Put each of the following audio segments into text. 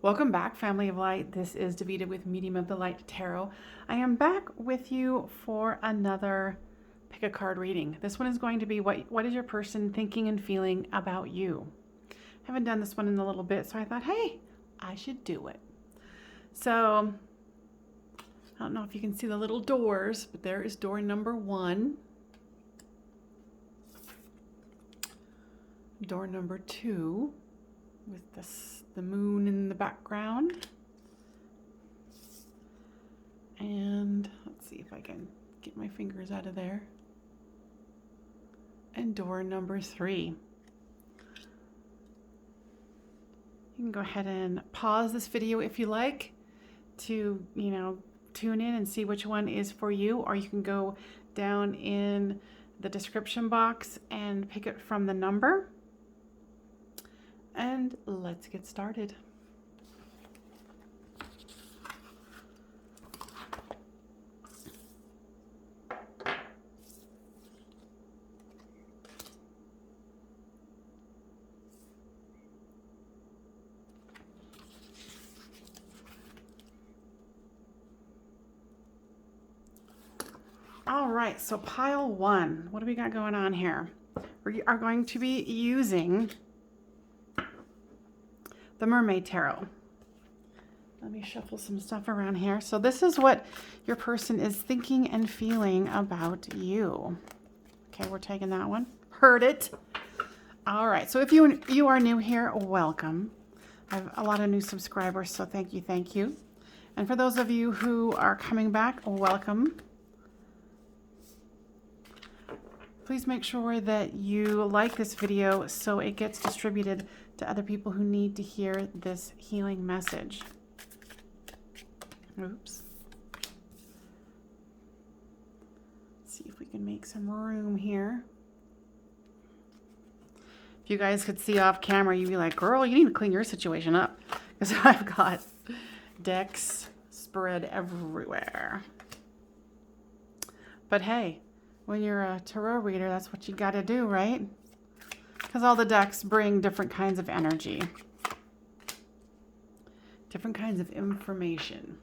Welcome back, Family of Light. This is Davida with Medium of the Light Tarot. I am back with you for another pick a card reading. This one is going to be what is your person thinking and feeling about you? I haven't done this one in a little bit, so I thought, hey, I should do it. So, I don't know if you can see the little doors, but there is door number 1. Door number 2 with the moon in the background. And let's see if I can get my fingers out of there. And door number 3. You can go ahead and pause this video if you like to, tune in and see which one is for you, or you can go down in the description box and pick it from the number. And let's get started. All right, so pile 1, what do we got going on here? We are going to be using the Mermaid Tarot. Let me shuffle some stuff around here. So this is what your person is thinking and feeling about you. Okay, we're taking that one. Heard it. All right, so if you are new here, welcome. I have a lot of new subscribers, so thank you. And for those of you who are coming back, welcome. Please make sure that you like this video so it gets distributed to other people who need to hear this healing message. Oops. Let's see if we can make some room here. If you guys could see off camera, you'd be like, girl, you need to clean your situation up. Because I've got decks spread everywhere. But hey, when you're a tarot reader, that's what you got to do, right? Because all the decks bring different kinds of energy, different kinds of information.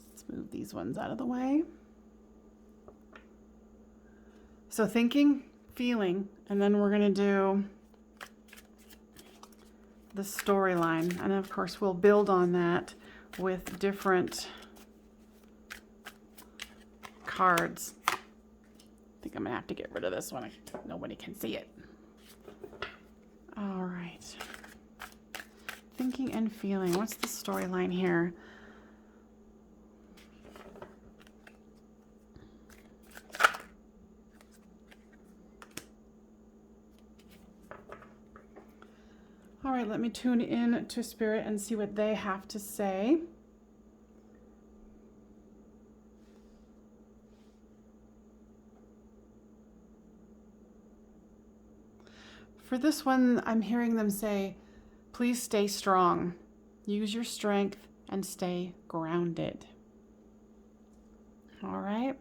Let's move these ones out of the way. So thinking, feeling, and then we're going to do the storyline. And of course, we'll build on that with different cards. I think I'm gonna have to get rid of this one. Nobody can see it. All right. Thinking and feeling. What's the storyline here? All right, let me tune in to Spirit and see what they have to say. For this one, I'm hearing them say, please stay strong. Use your strength and stay grounded. All right.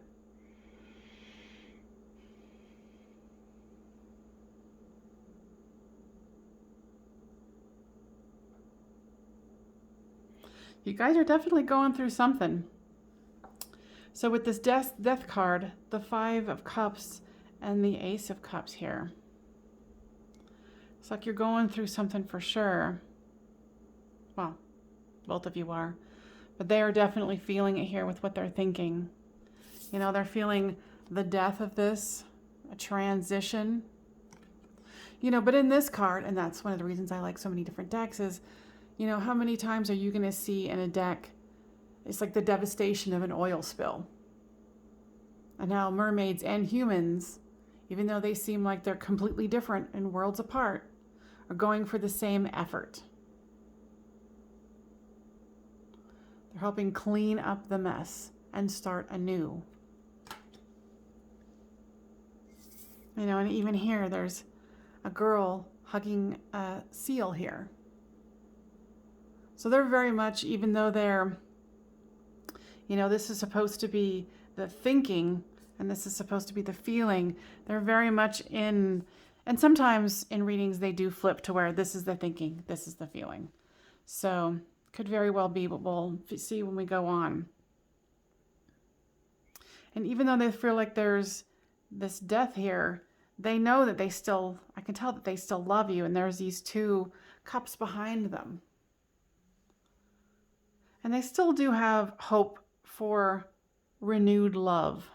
You guys are definitely going through something. So with this death card, the 5 of Cups and the Ace of Cups here. It's like you're going through something for sure. Well, both of you are. But they are definitely feeling it here with what they're thinking. They're feeling the death of this, a transition. But in this card, and that's one of the reasons I like so many different decks, is, how many times are you going to see in a deck, it's like the devastation of an oil spill. And how mermaids and humans, even though they seem like they're completely different and worlds apart, are going for the same effort. They're helping clean up the mess and start anew. And even here, there's a girl hugging a seal here. So they're very much, even though they're, this is supposed to be the thinking, and this is supposed to be the feeling, they're very much in, and sometimes in readings they do flip to where this is the thinking, this is the feeling. So could very well be, but we'll see when we go on. And even though they feel like there's this death here, they know that I can tell that they still love you, and there's these 2 cups behind them. And they still do have hope for renewed love.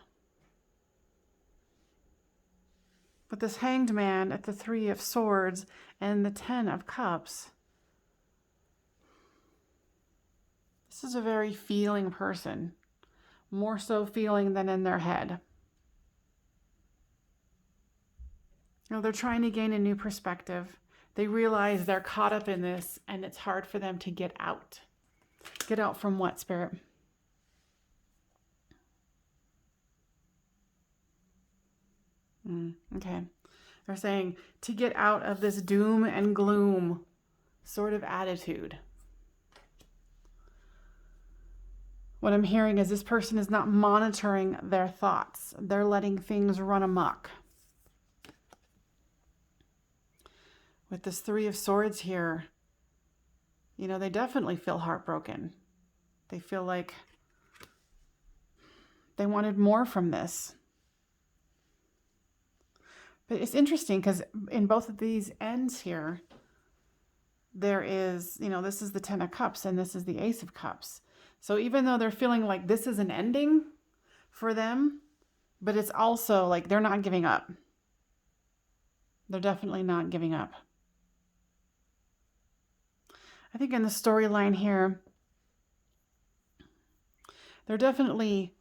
But this Hanged Man at the 3 of Swords and the 10 of Cups, this is a very feeling person, more so feeling than in their head. They're trying to gain a new perspective. They realize they're caught up in this, and it's hard for them to get out. Get out from what, Spirit? Okay. They're saying to get out of this doom and gloom sort of attitude. What I'm hearing is this person is not monitoring their thoughts. They're letting things run amok. With this 3 of Swords here, they definitely feel heartbroken. They feel like they wanted more from this. But it's interesting because in both of these ends here, there is, this is the 10 of Cups and this is the Ace of Cups. So even though they're feeling like this is an ending for them, but it's also like they're not giving up. They're definitely not giving up. I think in the storyline here, they're definitely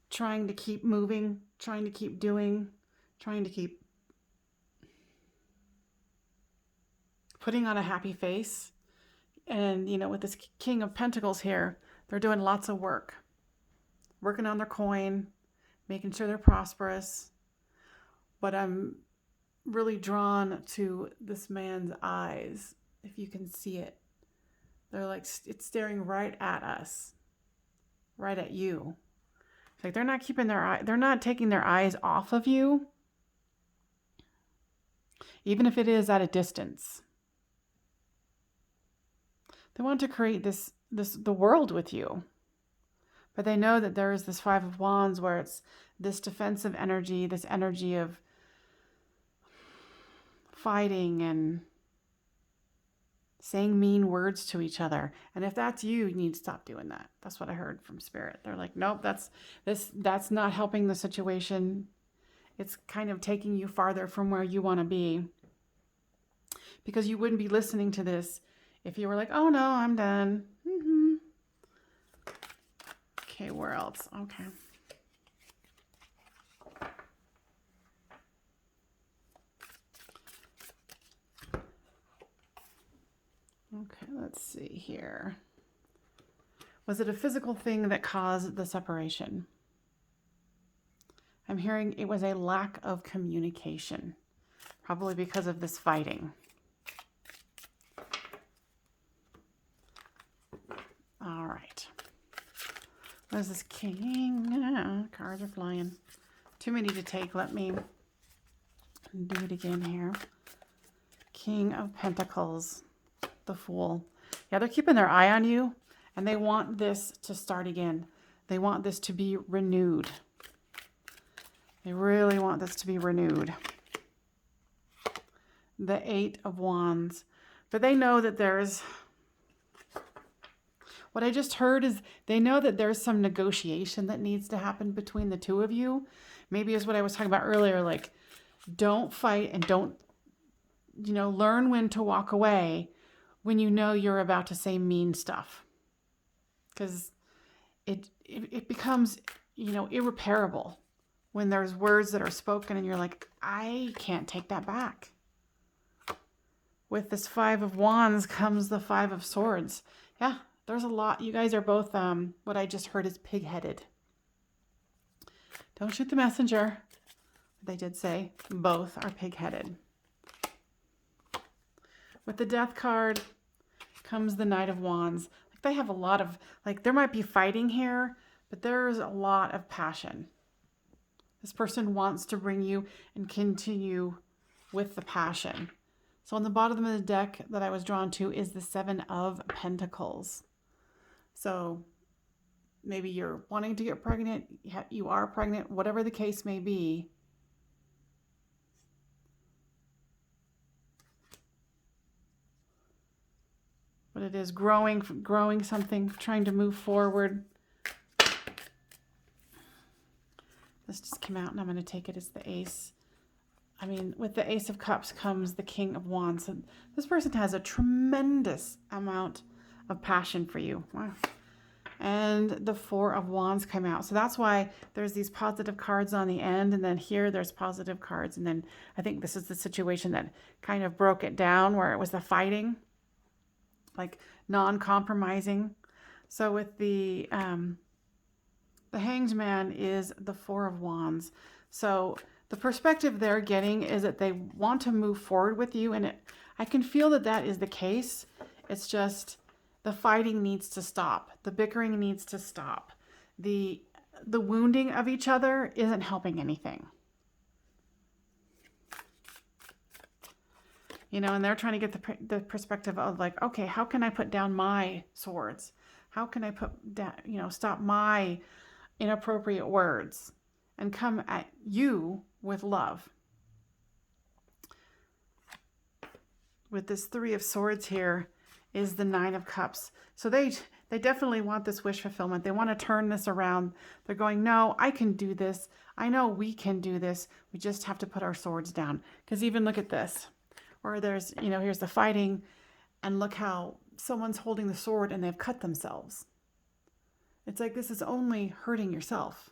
trying to keep moving, trying to keep doing, trying to keep putting on a happy face. And, with this King of Pentacles here, they're doing lots of work. Working on their coin, making sure they're prosperous. But I'm really drawn to this man's eyes, if you can see it. They're like, it's staring right at us, right at you. It's like they're not taking their eyes off of you, even if it is at a distance. They want to create the world with you. But they know that there is this 5 of Wands where it's this defensive energy, this energy of fighting and saying mean words to each other. And if that's you, you need to stop doing that. That's what I heard from Spirit. They're like, nope, that's not helping the situation. It's kind of taking you farther from where you want to be. Because you wouldn't be listening to this if you were like, oh no, I'm done. Okay, where else? Okay. Okay, let's see here. Was it a physical thing that caused the separation? I'm hearing it was a lack of communication, probably because of this fighting. All right. What is this King? Cards are flying. Too many to take. Let me do it again here. King of Pentacles. The Fool. Yeah, they're keeping their eye on you, and they want this to start again. They want this to be renewed. They really want this to be renewed. The 8 of Wands. But they know that there's... What I just heard is they know that there's some negotiation that needs to happen between the two of you. Maybe is what I was talking about earlier, like don't fight and don't, learn when to walk away when you know you're about to say mean stuff. Because it becomes, irreparable when there's words that are spoken and you're like, I can't take that back. With this 5 of Wands comes the 5 of Swords. Yeah. There's a lot. You guys are both, what I just heard is pig-headed. Don't shoot the messenger. They did say both are pig-headed. With the Death card comes the Knight of Wands. Like they have a lot of, there might be fighting here, but there's a lot of passion. This person wants to bring you and continue with the passion. So on the bottom of the deck that I was drawn to is the Seven of Pentacles. So maybe you're wanting to get pregnant, you are pregnant, whatever the case may be. But it is growing something, trying to move forward. This just came out and I'm going to take it as the Ace. I mean, with the Ace of Cups comes the King of Wands. So this person has a tremendous amount of passion for you. Wow. And the Four of Wands come out. So that's why there's these positive cards on the end. And then here there's positive cards. And then I think this is the situation that kind of broke it down, where it was the fighting, like non-compromising. So with the Hanged Man is the Four of Wands. So the perspective they're getting is that they want to move forward with you. And I can feel that that is the case. It's just the fighting needs to stop. The bickering needs to stop. The wounding of each other isn't helping anything. You know, and they're trying to get the perspective of like, okay, how can I put down my swords? How can I put down, you know, stop my inappropriate words and come at you with love? With this Three of Swords here is the Nine of Cups. So they definitely want this wish fulfillment. They want to turn this around. They're going, no, I can do this. I know we can do this. We just have to put our swords down. Because even look at this. Or there's, you know, here's the fighting, and look how someone's holding the sword and they've cut themselves. It's like, this is only hurting yourself.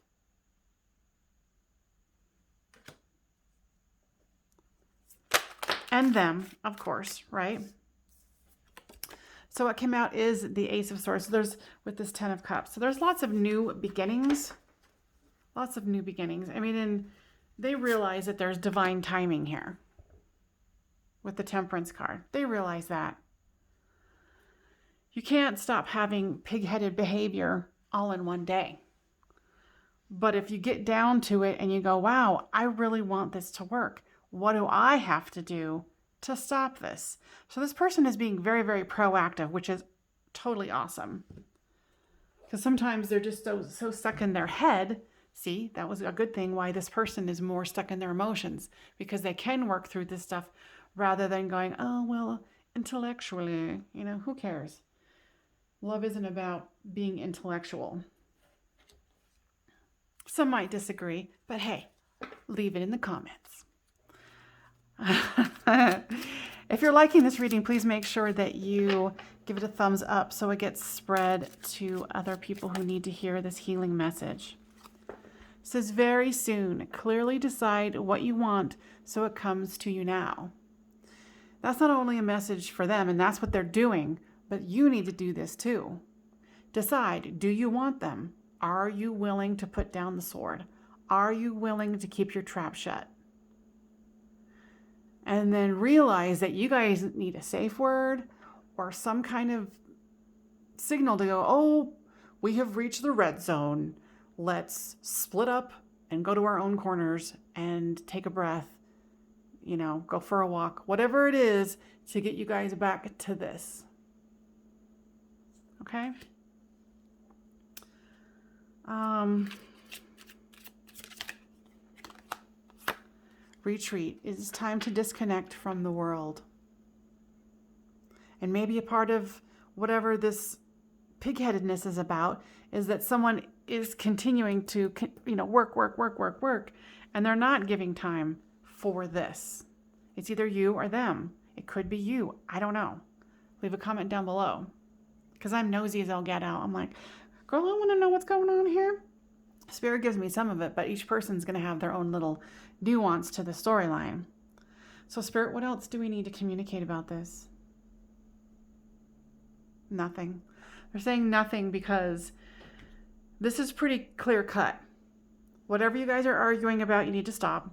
And them, of course, right? So what came out is the Ace of Swords. So there's, with this Ten of Cups. So there's lots of new beginnings. Lots of new beginnings. I mean, and they realize that there's divine timing here. With the Temperance card. They realize that. You can't stop having pig-headed behavior all in one day. But if you get down to it and you go, wow, I really want this to work. What do I have to do to stop this? So this person is being very, very proactive, which is totally awesome. Because sometimes they're just so stuck in their head. See, that was a good thing why this person is more stuck in their emotions. Because they can work through this stuff rather than going, oh, well, intellectually, you know, who cares? Love isn't about being intellectual. Some might disagree, but hey, leave it in the comments. If you're liking this reading, please make sure that you give it a thumbs up so it gets spread to other people who need to hear this healing message. It says, very soon, clearly decide what you want so it comes to you now. That's not only a message for them, and that's what they're doing, but you need to do this too. Decide, do you want them? Are you willing to put down the sword? Are you willing to keep your trap shut? And then realize that you guys need a safe word or some kind of signal to go, oh, we have reached the red zone. Let's split up and go to our own corners and take a breath. You know, go for a walk, whatever it is to get you guys back to this. Okay? Retreat. It is time to disconnect from the world. And maybe a part of whatever this pig-headedness is about is that someone is continuing to, you know, work, and they're not giving time for this. It's either you or them. It could be you. I don't know. Leave a comment down below. Because I'm nosy as I'll get out. I'm like, girl, I want to know what's going on here. Spirit gives me some of it, but each person's going to have their own little nuance to the storyline. So Spirit, what else do we need to communicate about this? Nothing. They're saying nothing because this is pretty clear cut. Whatever you guys are arguing about, you need to stop.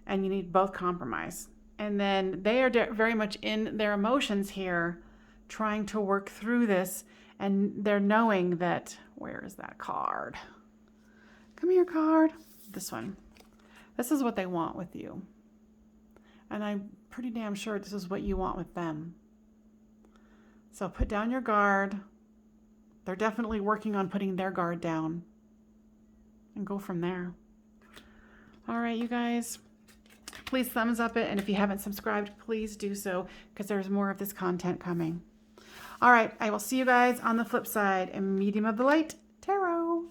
And you need both compromise. And then they are very much in their emotions here, trying to work through this. And they're knowing that, where is that card? Come here, card. This one. This is what they want with you. And pretty damn sure this is what you want with them. So put down your guard. They're definitely working on putting their guard down. And go from there. All right, you guys. Please thumbs up it. And if you haven't subscribed, please do so, because there's more of this content coming. All right, I will see you guys on the flip side in Medium of the Light Tarot.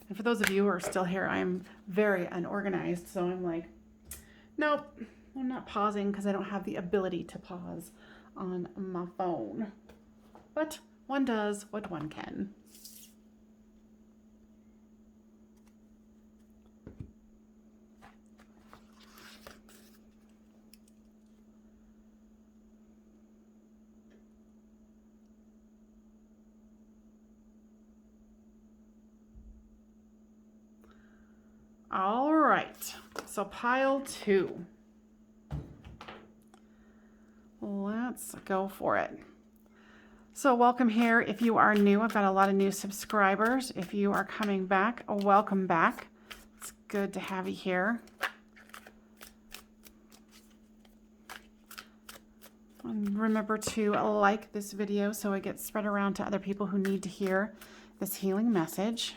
And for those of you who are still here, I'm very unorganized. So I'm like, nope, I'm not pausing because I don't have the ability to pause on my phone. But one does what one can. All right, so pile 2. Let's go for it. So welcome here. If you are new, I've got a lot of new subscribers. If you are coming back, welcome back. It's good to have you here. And remember to like this video so it gets spread around to other people who need to hear this healing message.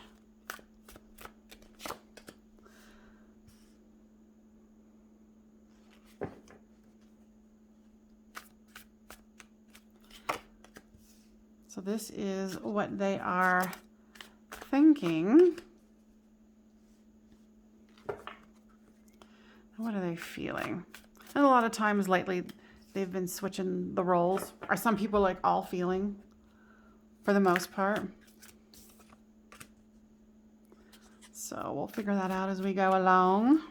So this is what they are thinking. What are they feeling? And a lot of times lately, they've been switching the roles. Are some people like all feeling for the most part? So we'll figure that out as we go along.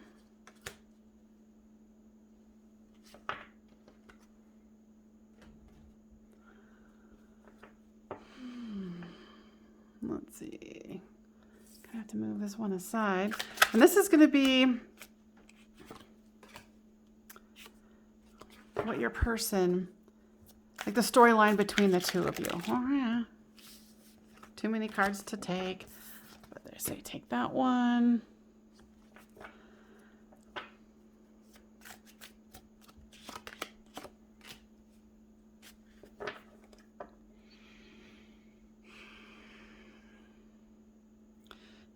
Let's see. I have to move this one aside. And this is going to be what your person, like the storyline between the two of you. Oh, yeah. Too many cards to take. But they say take that one.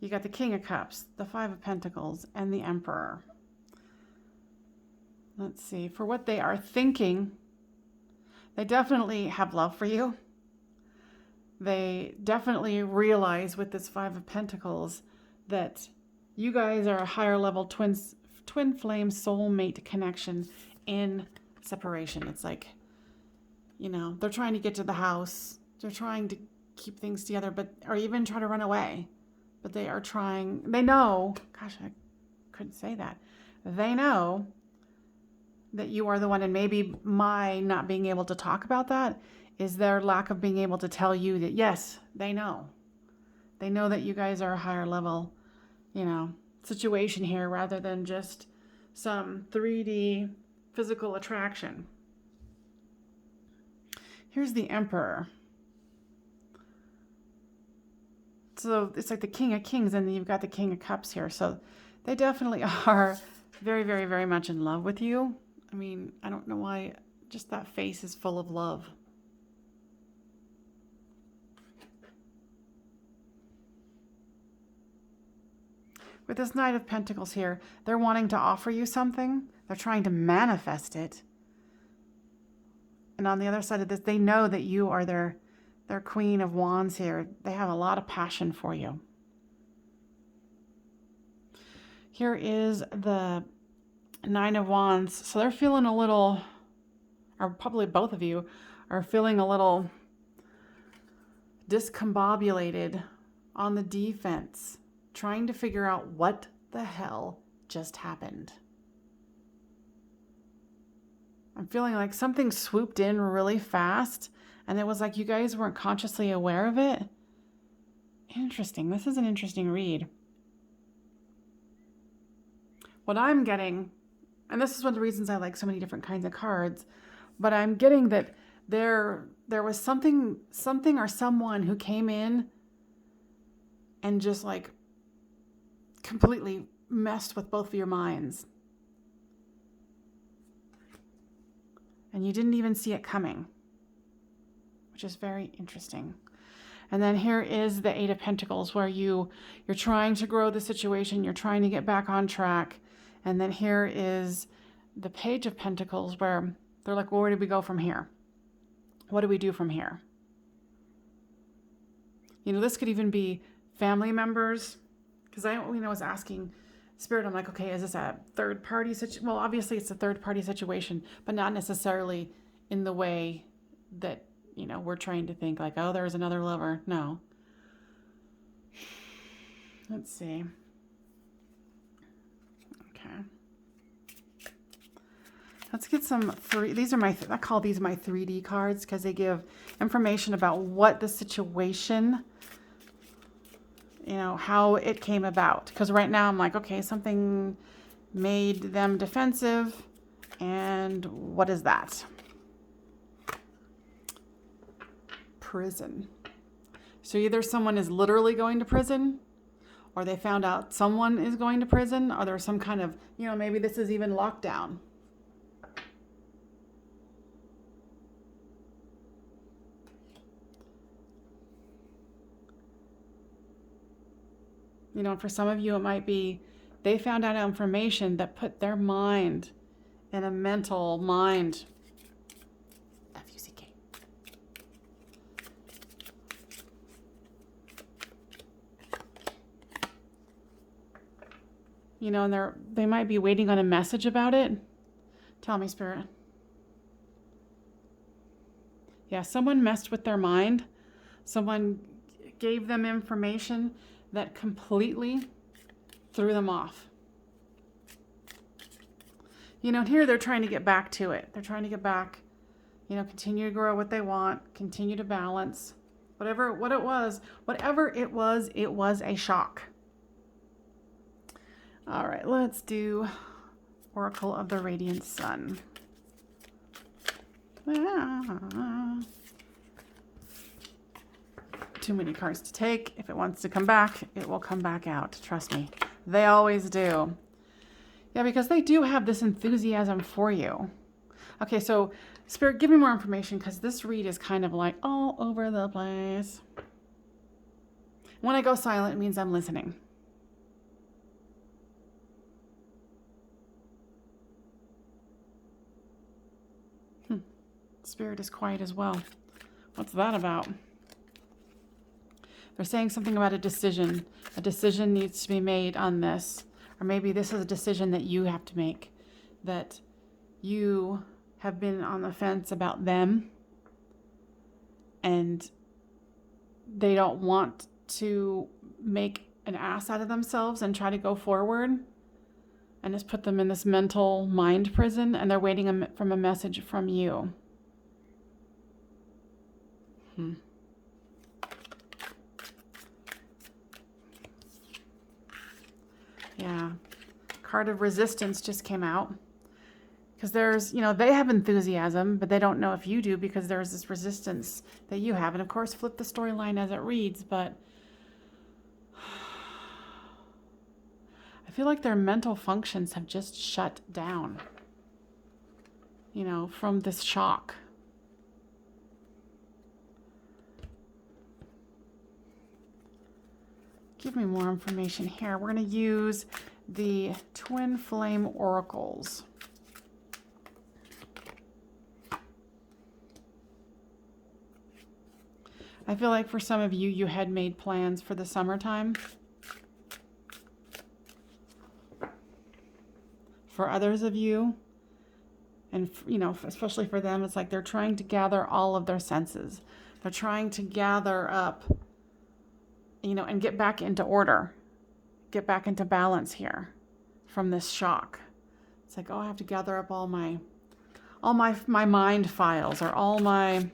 You got the King of Cups, the Five of Pentacles, and the Emperor. Let's see. For what they are thinking, they definitely have love for you. They definitely realize with this Five of Pentacles that you guys are a higher level twin flame soulmate connection in separation. It's like, you know, they're trying to get to the house. They're trying to keep things together, or even try to run away. But they are trying, they know, gosh, I couldn't say that. They know that you are the one, and maybe my not being able to talk about that is their lack of being able to tell you that, yes, they know. They know that you guys are a higher level, you know, situation here rather than just some 3D physical attraction. Here's the Emperor. So it's like the King of Kings, and then you've got the King of Cups here. So they definitely are very, very, very much in love with you. I mean, I don't know why, just that face is full of love. With this Knight of Pentacles here, they're wanting to offer you something. They're trying to manifest it. And on the other side of this, they know that you are their Queen of Wands here. They have a lot of passion for you. Here is the Nine of Wands. So they're feeling a little, or probably both of you are feeling a little discombobulated, on the defense, trying to figure out what the hell just happened. I'm feeling like something swooped in really fast, and it was like you guys weren't consciously aware of it. Interesting. This is an interesting read. What I'm getting, and this is one of the reasons I like so many different kinds of cards, but I'm getting that there was something or someone who came in and just like completely messed with both of your minds. And you didn't even see it coming, which is very interesting. And then here is the Eight of Pentacles, where you're trying to grow the situation, you're trying to get back on track. And then here is the Page of Pentacles, where they're like, well, where do we go from here? What do we do from here? You know, this could even be family members, because I was asking Spirit, I'm like, okay, is this a third party situation? Well, obviously it's a third party situation, but not necessarily in the way that, you know, we're trained to think like, oh, there's another lover. No. Let's see. Okay. Let's get some these are I call these my 3D cards, because they give information about what the situation, you know, how it came about. Because right now I'm like, okay, something made them defensive, and what is that? Prison. So either someone is literally going to prison, or they found out someone is going to prison, or there's some kind of, you know, maybe this is even lockdown. You know, for some of you, it might be they found out information that put their mind in a mental mind. F-U-C-K. You know, and they might be waiting on a message about it. Tell me, Spirit. Yeah, someone messed with their mind. Someone gave them information that completely threw them off. You know, here they're trying to get back to it. They're trying to get back, you know, continue to grow what they want, continue to balance. Whatever it was, it was a shock. All right, let's do Oracle of the Radiant Sun. Too many cards to take. If it wants to come back, it will come back out. Trust me. They always do. Yeah, because they do have this enthusiasm for you. Okay, so Spirit, give me more information, because this read is kind of like all over the place. When I go silent, it means I'm listening. Spirit is quiet as well. What's that about? They're saying something about a decision. A decision needs to be made on this. Or maybe this is a decision that you have to make. That you have been on the fence about them. And they don't want to make an ass out of themselves and try to go forward. And just put them in this mental mind prison. And they're waiting for a message from you. Yeah. Card of Resistance just came out. Because there's, you know, they have enthusiasm, but they don't know if you do, because there's this resistance that you have. And of course, flip the storyline as it reads, but I feel like their mental functions have just shut down, you know, from this shock. Give me more information here. We're going to use the Twin Flame Oracles. I feel like for some of you, you had made plans for the summertime. For others of you, and you know, especially for them, it's like they're trying to gather all of their senses. They're trying to gather up, you know, and get back into order, get back into balance here from this shock. It's like, oh, I have to gather up all my mind files, or all my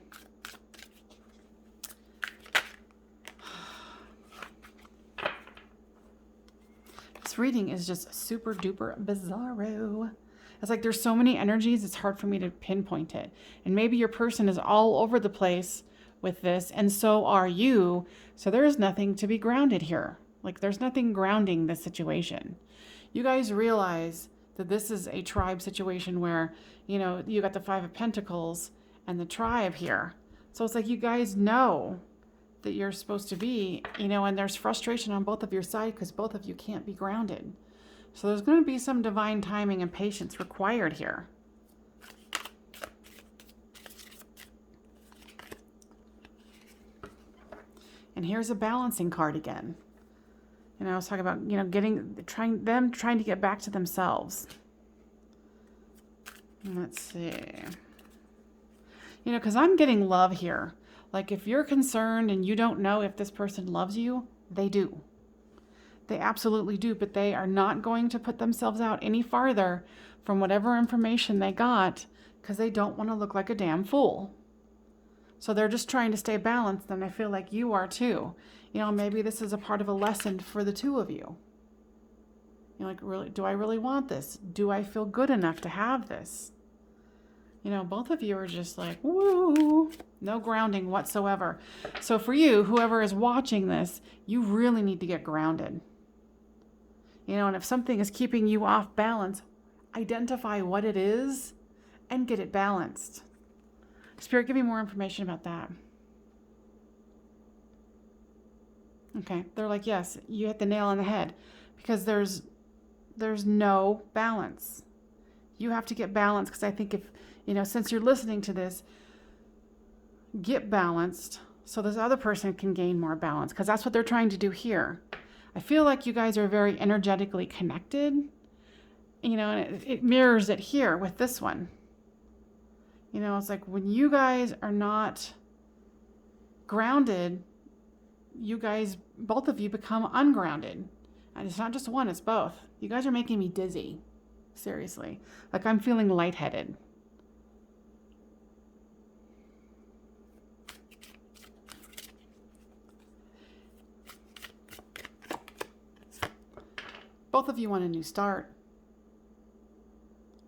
this reading is just super duper bizarro. It's like there's so many energies, it's hard for me to pinpoint it. And maybe your person is all over the place with this, and so are you. So there is nothing to be grounded here. Like there's nothing grounding this situation. You guys realize that this is a tribe situation where, you know, you got the Five of Pentacles and the tribe here. So it's like you guys know that you're supposed to be, you know, and there's frustration on both of your side because both of you can't be grounded. So there's going to be some divine timing and patience required here. And here's a balancing card again. You know, I was talking about, you know, trying to get back to themselves. Let's see. You know, because I'm getting love here. Like if you're concerned and you don't know if this person loves you, they do. They absolutely do, but they are not going to put themselves out any farther from whatever information they got because they don't want to look like a damn fool. So they're just trying to stay balanced, and I feel like you are too. You know, maybe this is a part of a lesson for the two of you. You know, like, really, do I really want this? Do I feel good enough to have this? You know, both of you are just like, woo, no grounding whatsoever. So for you, whoever is watching this, you really need to get grounded. You know, and if something is keeping you off balance, identify what it is and get it balanced. Spirit, give me more information about that. Okay, they're like, yes, you hit the nail on the head because there's no balance. You have to get balance because I think if, you know, since you're listening to this, get balanced so this other person can gain more balance because that's what they're trying to do here. I feel like you guys are very energetically connected, you know, and it mirrors it here with this one. You know, it's like when you guys are not grounded, you guys, both of you become ungrounded. And it's not just one, it's both. You guys are making me dizzy. Seriously. Like I'm feeling lightheaded. Both of you want a new start.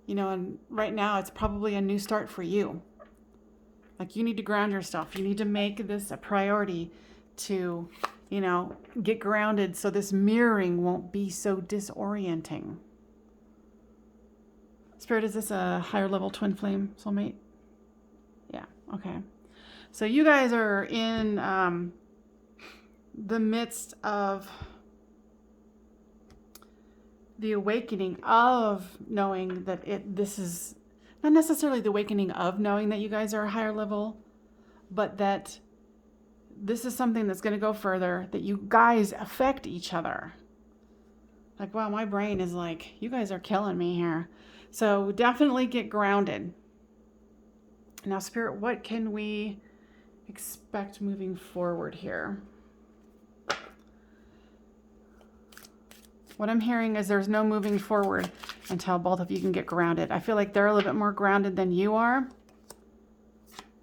You know, and right now it's probably a new start for you. Like you need to ground yourself. You need to make this a priority to, you know, get grounded so this mirroring won't be so disorienting. Spirit, is this a higher level twin flame soulmate? Yeah, okay. So you guys are in the midst of the awakening of knowing that this is not necessarily the awakening of knowing that you guys are a higher level, but that this is something that's going to go further, that you guys affect each other. Like, wow, my brain is like, you guys are killing me here. So definitely get grounded. Now, Spirit, what can we expect moving forward here? What I'm hearing is there's no moving forward until both of you can get grounded. I feel like they're a little bit more grounded than you are.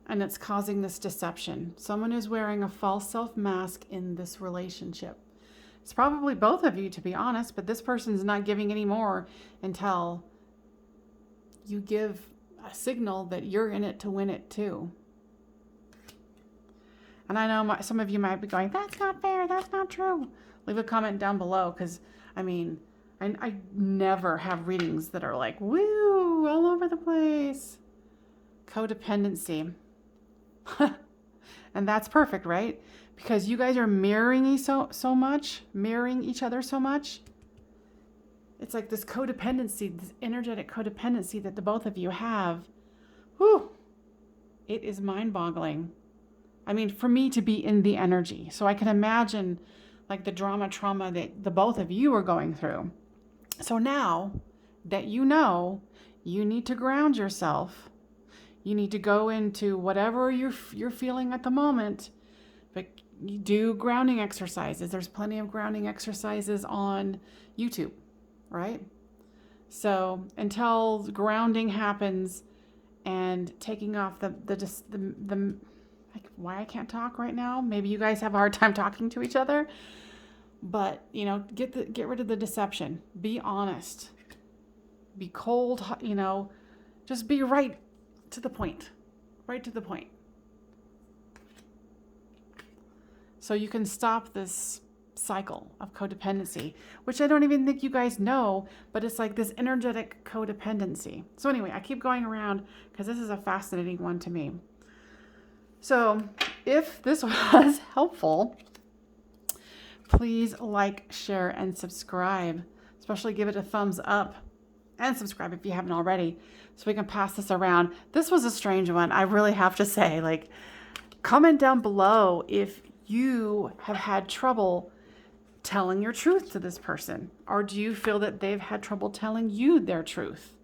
And it's causing this deception. Someone is wearing a false self mask in this relationship. It's probably both of you, to be honest, but this person's not giving any more until you give a signal that you're in it to win it too. And I know some of you might be going, that's not fair, that's not true. Leave a comment down below because, I mean, I never have readings that are like, woo, all over the place. Codependency. And that's perfect, right? Because you guys are mirroring each other so much. It's like this codependency, this energetic codependency that the both of you have. Whew, it is mind-boggling. I mean, for me to be in the energy. So I can imagine like the trauma that the both of you are going through. So now that you know, you need to ground yourself. You need to go into whatever you're feeling at the moment, but you do grounding exercises. There's plenty of grounding exercises on YouTube, right? So until grounding happens and taking off the like, why I can't talk right now. Maybe you guys have a hard time talking to each other, but you know, get rid of the deception. Be honest. be cold, you know, just be right to the point, right to the point. So you can stop this cycle of codependency, which I don't even think you guys know, but it's like this energetic codependency. So anyway, I keep going around because this is a fascinating one to me. So if this was helpful, please like, share, and subscribe. Especially give it a thumbs up and subscribe if you haven't already, so we can pass this around. This was a strange one, I really have to say. Like, comment down below if you have had trouble telling your truth to this person, or do you feel that they've had trouble telling you their truth?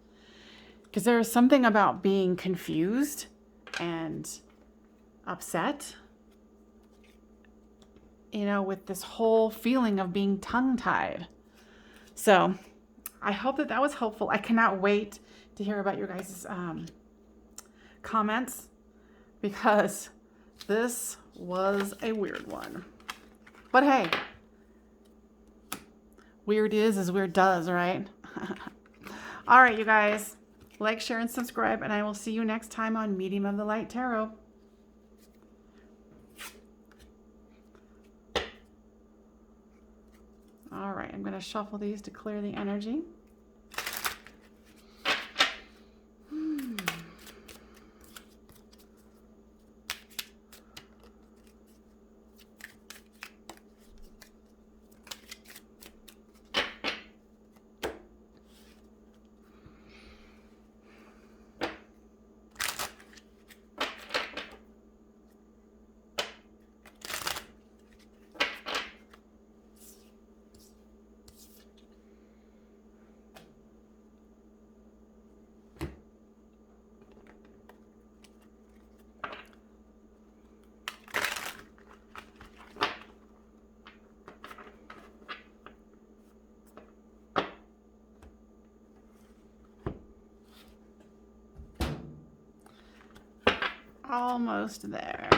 Because there is something about being confused and upset, you know, with this whole feeling of being tongue-tied. So I hope that that was helpful. I cannot wait to hear about your guys' comments, because this was a weird one. But hey, weird is as weird does, right? All right, you guys, like, share, and subscribe, and I will see you next time on Medium of the Light Tarot. All right, I'm going to shuffle these to clear the energy. Almost there.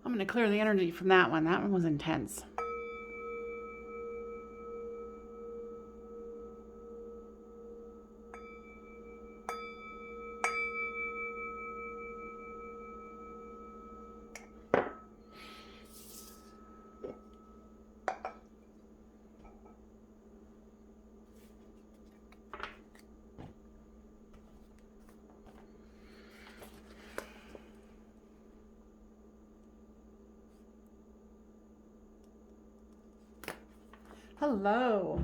I'm going to clear the energy from that one. That one was intense. Hello.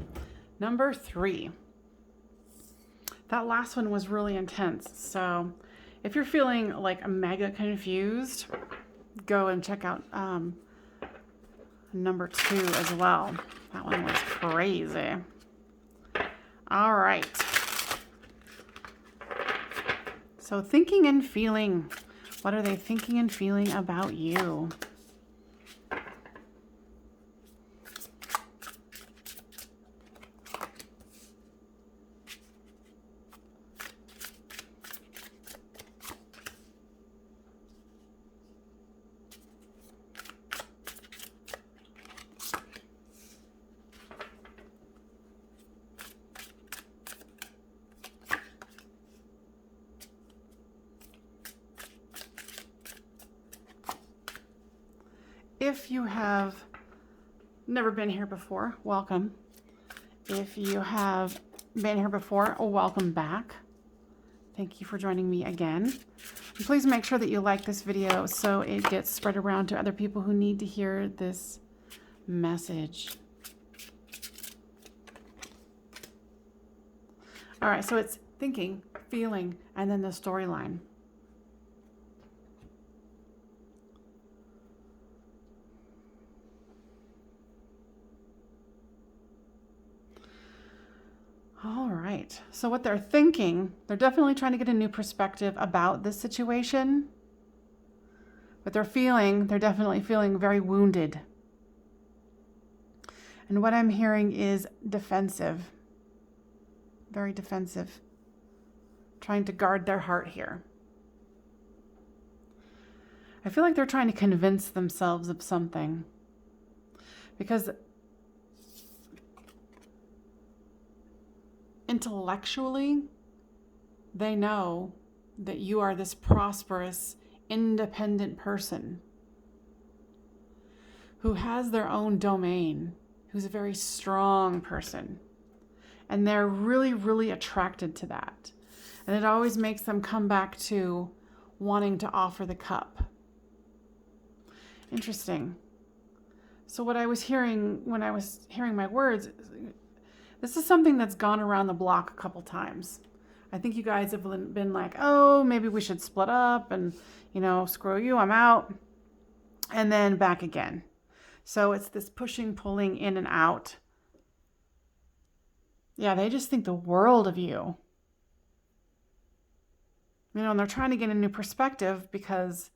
Number 3. That last one was really intense. So if you're feeling like mega confused, go and check out number 2 as well. That one was crazy. All right. So thinking and feeling. What are they thinking and feeling about you? If you have never been here before, welcome. If you have been here before, welcome back. Thank you for joining me again. And please make sure that you like this video so it gets spread around to other people who need to hear this message. All right, so it's thinking, feeling, and then the storyline. All right. So what they're thinking, they're definitely trying to get a new perspective about this situation. But they're definitely feeling very wounded. And what I'm hearing is defensive. Very defensive. Trying to guard their heart here. I feel like they're trying to convince themselves of something. Because intellectually, they know that you are this prosperous, independent person who has their own domain, who's a very strong person. And they're really, really attracted to that. And it always makes them come back to wanting to offer the cup. Interesting. So what I was hearing when I was hearing my words, this is something that's gone around the block a couple times. I think you guys have been like, oh, maybe we should split up and, screw you, I'm out. And then back again. So it's this pushing, pulling in and out. Yeah, they just think the world of you. And they're trying to get a new perspective because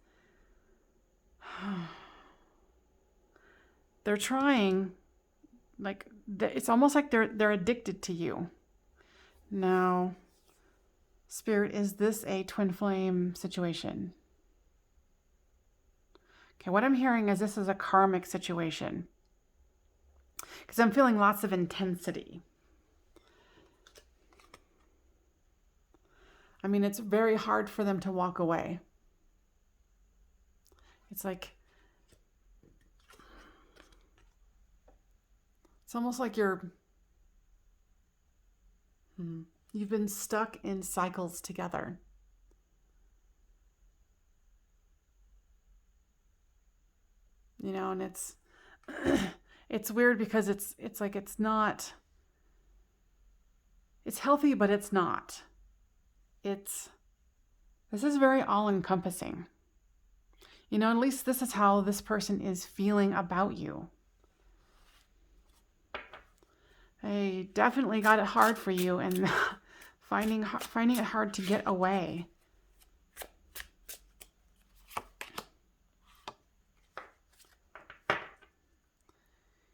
they're trying, it's almost like they're addicted to you. Now, Spirit, is this a twin flame situation? Okay, what I'm hearing is this is a karmic situation. Because I'm feeling lots of intensity. I mean, it's very hard for them to walk away. It's almost like you've been stuck in cycles together. And it's weird because it's like it's not, it's healthy, but it's not. This is very all-encompassing. At least this is how this person is feeling about you. They definitely got it hard for you and finding it hard to get away.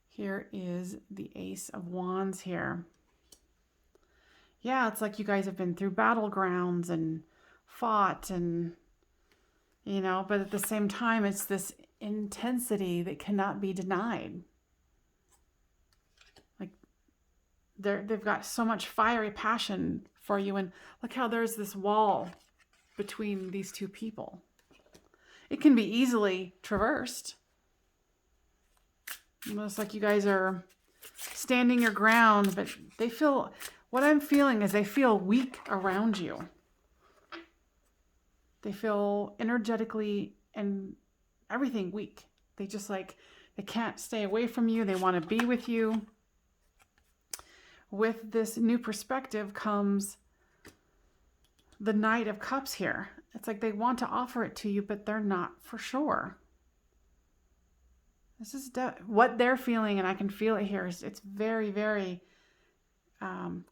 Here is the Ace of Wands here. Yeah, it's like you guys have been through battlegrounds and fought and, but at the same time, it's this intensity that cannot be denied. They've got so much fiery passion for you. And look how there's this wall between these two people. It can be easily traversed. Almost like you guys are standing your ground, but what I'm feeling is they feel weak around you. They feel energetically and everything weak. They just they can't stay away from you. They want to be with you. With this new perspective comes the Knight of Cups here. It's like they want to offer it to you, but they're not for sure. This is what they're feeling, and I can feel it here. It's very, very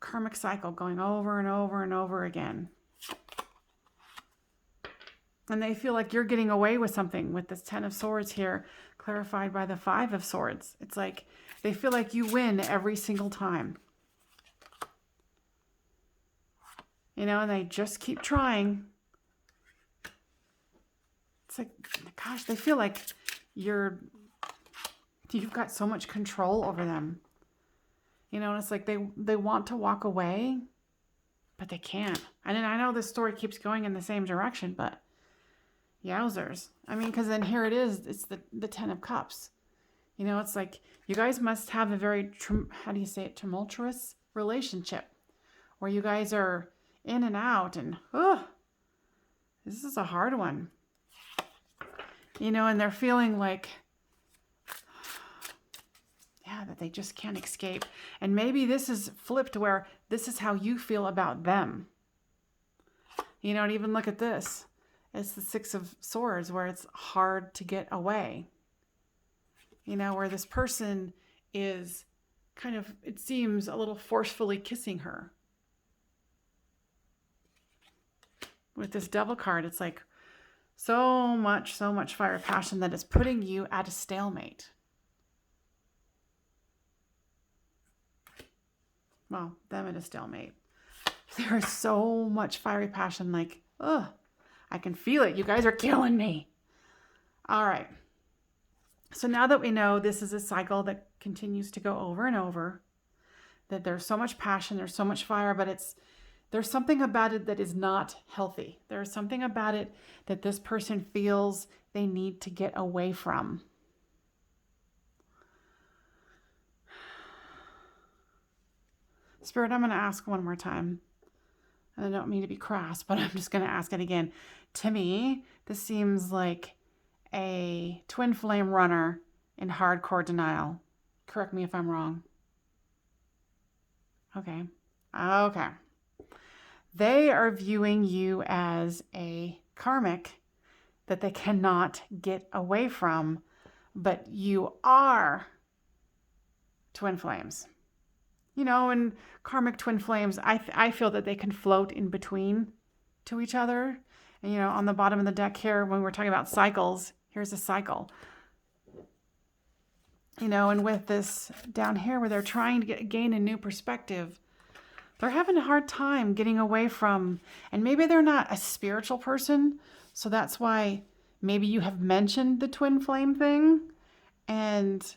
karmic cycle going over and over and over again. And they feel like you're getting away with something with this Ten of Swords here, clarified by the Five of Swords. It's like they feel like you win every single time. And they just keep trying. It's like, gosh, they feel like you've got so much control over them. And it's like they want to walk away, but they can't. And I know this story keeps going in the same direction, but yowzers. I mean, because then here it is. It's the Ten of Cups. It's like you guys must have a very, tumultuous relationship where you guys are in and out, and this is a hard one. And they're feeling like, that they just can't escape. And maybe this is flipped where this is how you feel about them. And even look at this. It's the Six of Swords where it's hard to get away. Where this person is kind of, it seems, a little forcefully kissing her. with this Devil card, it's like so much fire passion that it's putting you at a stalemate. Well, them at a stalemate. There is so much fiery passion, like, ugh, I can feel it. You guys are killing me. All right. So now that we know this is a cycle that continues to go over and over, that there's so much passion, there's so much fire, but there's something about it that is not healthy. There's something about it that this person feels they need to get away from. Spirit, I'm going to ask one more time. And I don't mean to be crass, but I'm just going to ask it again. To me, this seems like a twin flame runner in hardcore denial. Correct me if I'm wrong. Okay. They are viewing you as a karmic that they cannot get away from, but you are twin flames. You know, in karmic twin flames, I feel that they can float in between to each other. And, you know, on the bottom of the deck here, when we're talking about cycles, here's a cycle. You know, and with this down here where they're trying to gain a new perspective, they're having a hard time getting away from, and maybe they're not a spiritual person. So that's why maybe you have mentioned the twin flame thing. And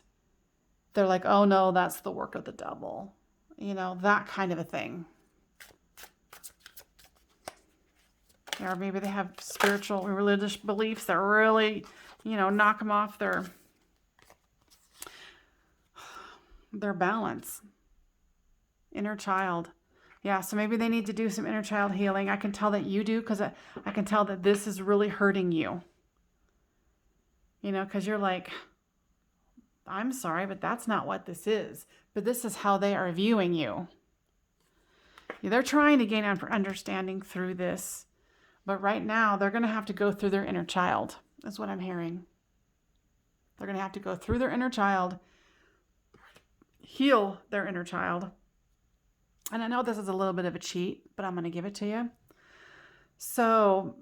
they're like, oh no, that's the work of the devil. You know, that kind of a thing. Or maybe they have spiritual or religious beliefs that really, you know, knock them off their balance. Inner child. Yeah, so maybe they need to do some inner child healing. I can tell that you do, because I can tell that this is really hurting you. You know, because you're like, I'm sorry, but that's not what this is. But this is how they are viewing you. They're trying to gain understanding through this. But right now, they're going to have to go through their inner child. That's what I'm hearing. They're going to have to go through their inner child, heal their inner child. And I know this is a little bit of a cheat, but I'm going to give it to you. So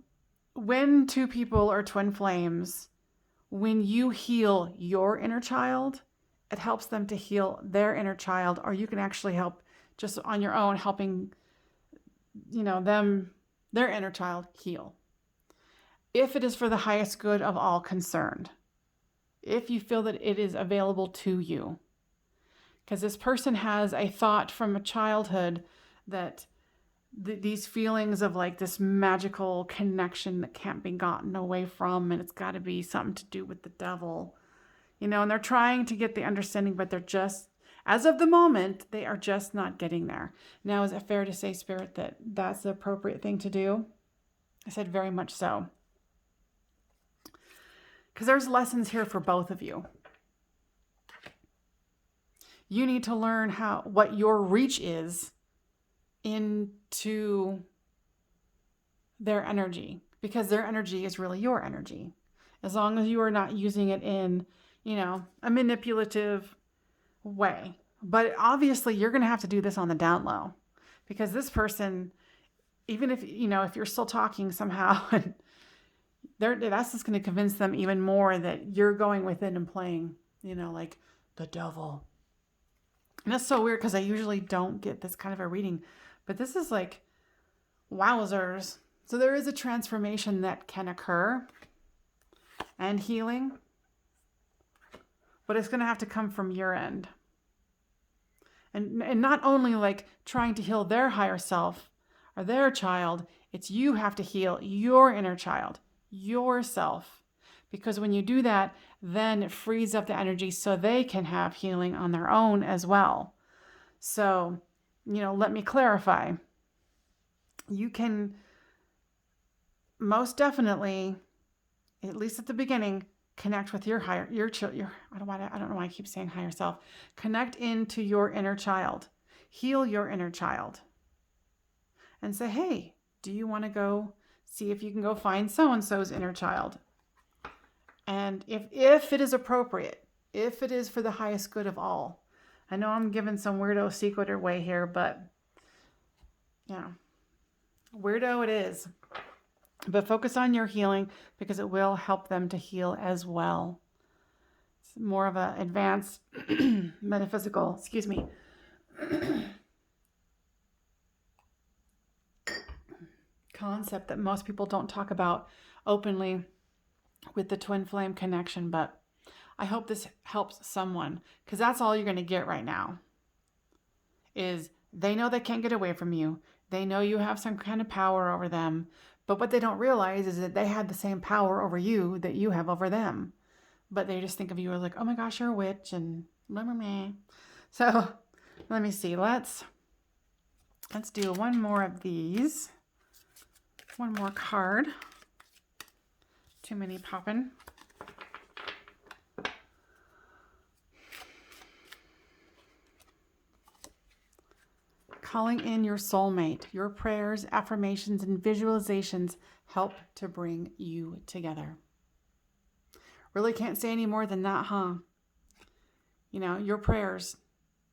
when two people are twin flames, when you heal your inner child, it helps them to heal their inner child, or you can actually help just on your own, helping, you know, their inner child heal. If it is for the highest good of all concerned, if you feel that it is available to you, because this person has a thought from a childhood that these feelings of like this magical connection that can't be gotten away from, and it's got to be something to do with the devil, you know, and they're trying to get the understanding, but they're just, as of the moment, they are just not getting there. Now, is it fair to say, Spirit, that that's the appropriate thing to do? I said very much so. Because there's lessons here for both of you. You need to learn what your reach is into their energy, because their energy is really your energy. As long as you are not using it in, you know, a manipulative way. But obviously you're going to have to do this on the down low, because this person, even if, you know, if you're still talking somehow, and that's just going to convince them even more that you're going within and playing, you know, like the devil. And that's so weird, because I usually don't get this kind of a reading, but this is like, wowzers. So there is a transformation that can occur and healing, but it's going to have to come from your end. And not only like trying to heal their higher self or their child, it's you have to heal your inner child, yourself. Because when you do that, then it frees up the energy so they can have healing on their own as well. So, you know, let me clarify. You can most definitely, at least at the beginning, connect with your I don't know why I keep saying higher self. Connect into your inner child. Heal your inner child. And say, hey, do you want to go see if you can go find so-and-so's inner child? And if it is appropriate, if it is for the highest good of all. I know I'm giving some weirdo secret away here, but yeah, weirdo it is. But focus on your healing because it will help them to heal as well. It's more of an advanced metaphysical, excuse me, concept that most people don't talk about openly with the twin flame connection. But I hope this helps someone, because that's all you're going to get right now is they know they can't get away from you. They know you have some kind of power over them. But what they don't realize is that they had the same power over you that you have over them. But they just think of you as like, oh my gosh, you're a witch and blah, blah, blah. So let me see. Let's do one more of these. One more card. Too many popping. Calling in your soulmate. Your prayers, affirmations, and visualizations help to bring you together. Really can't say any more than that, huh? You know, your prayers,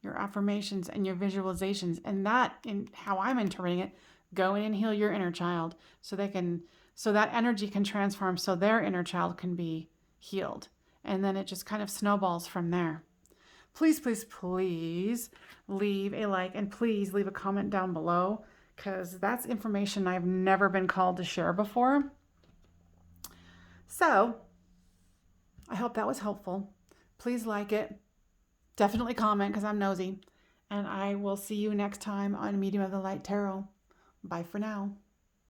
your affirmations, and your visualizations, and that, in how I'm interpreting it, go in and heal your inner child so that energy can transform so their inner child can be healed. And then it just kind of snowballs from there. Please, please, please leave a like and please leave a comment down below, because that's information I've never been called to share before. So I hope that was helpful. Please like it. Definitely comment because I'm nosy. And I will see you next time on Medium of the Light Tarot. Bye for now.